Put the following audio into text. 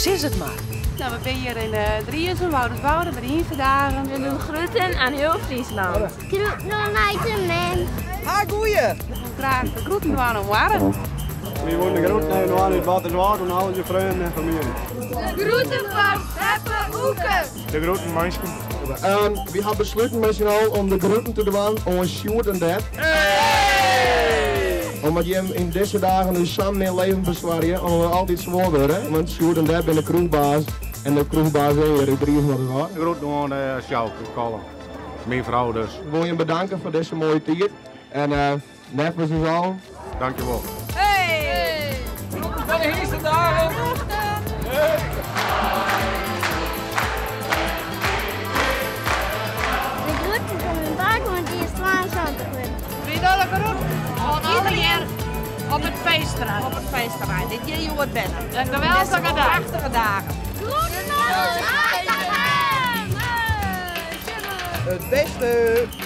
is het maar. Nou, we zijn hier in Driessen, Wouderswoude, bij de Hienverdagen. We doen groeten aan heel Friesland. Groeten aan Nijten. Ha, goeie! We gaan graag de groeten doen aan Warren. We willen de groeten nemen aan het Waterswaard en al je vrienden en familie. De groeten van Heppe Oeken. De groeten mensen. We hebben besloten met z'n allen om de groeten te doen aan Sjoerd en Dad. Omdat je in deze dagen dus samen in leven bezwaren, omdat we altijd zwaar worden. Want Sjoerd en Dad zijn de kroegbaas en de kroegbaas zijn hier in Driessen. De groeten aan Sjouk, Colin. Mijn vrouw dus. Ik wil je bedanken voor deze mooie tijd. En net met z'n allen. Dankjewel. Hey! Van de eerste dagen! De groeten van mijn bak, want die is 22 geworden. Wie dat de groeten? Iedereen op het feestterrein. Op het feestterrein. Dit je wordt binnen. Een geweldige dag. Prachtige dagen. Groeten aan ons. Het beste!